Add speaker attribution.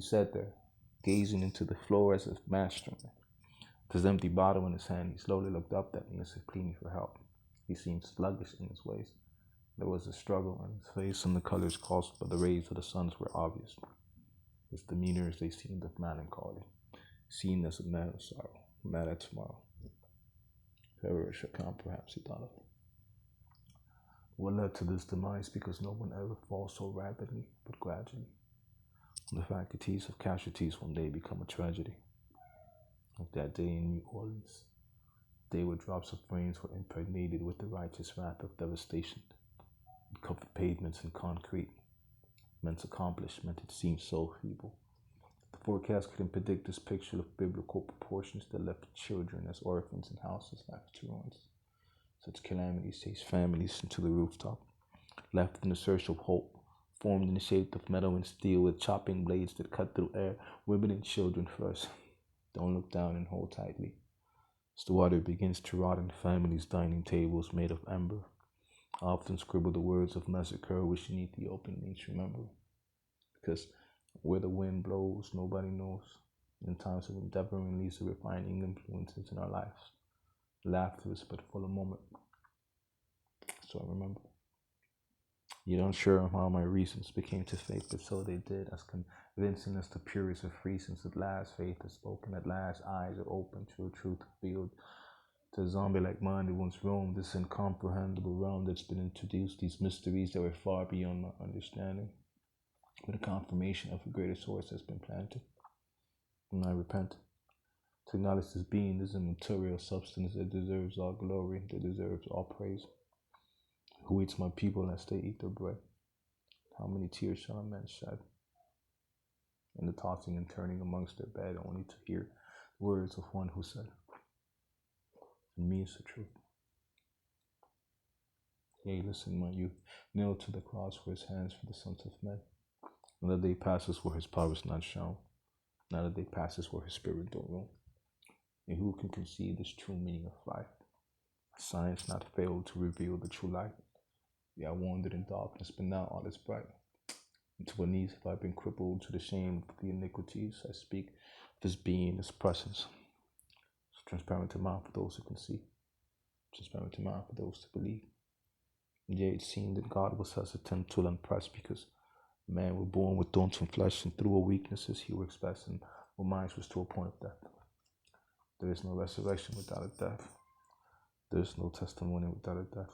Speaker 1: He sat there, gazing into the floor as if mastering it. With his empty bottle in his hand, he slowly looked up at me as if pleading for help. He seemed sluggish in his ways. There was a struggle on his face, and the colors caused by the rays of the sun were obvious. His demeanor as they seemed of melancholy, seen as a man of sorrow, mad at tomorrow. If ever it should come, perhaps he thought of. What led to this demise? Because no one ever falls so rapidly, but gradually. The faculties of casualties one day become a tragedy. Like that day in New Orleans, the day where drops of rains were impregnated with the righteous wrath of devastation. It covered pavements and concrete. Men's accomplishment, it seemed so feeble. The forecast couldn't predict this picture of biblical proportions that left children as orphans and houses left to ruins. Such calamities chased families into the rooftop, left in the search of hope, formed in the shape of metal and steel with chopping blades that cut through air, women and children first. Don't look down and hold tightly. As the water begins to rot in families' dining tables made of ember, I often scribble the words of massacre wishing Ethiopian needs remember. Because where the wind blows, nobody knows. In times of endeavoring leaves the refining influences in our lives. Laughter is but for a moment. So I remember. Yet unsure how my reasons became to faith, but so they did, as convincing as the purest of reasons. At last faith is spoken, at last eyes are open to a truth revealed. To a zombie like mine that once roamed this incomprehensible realm that's been introduced, these mysteries that were far beyond my understanding. But a confirmation of a greater source has been planted. And I repent. To acknowledge this being, this immaterial substance that deserves all glory, that deserves all praise. Who eats my people as they eat their bread? How many tears shall a man shed? In the tossing and turning amongst their bed, only to hear the words of one who said, "In me is the truth." Yea, listen, my youth, nailed to the cross were his hands for the sons of men. Now the day passes where his power is not shown. Now the day passes where his spirit don't roam. And who can conceive this true meaning of life? Science not failed to reveal the true light. Yeah, I wandered in darkness, but now all is bright. And to what needs have I been crippled to the shame of the iniquities? I speak of his being, his presence. It's transparent to mind for those who can see. Transparent to mind for those to believe. And yet it seemed that God was hesitant to impress because men were born with thorns and flesh, and through our weaknesses he will express, and our minds was to a point of death. There is no resurrection without a death. There is no testimony without a death.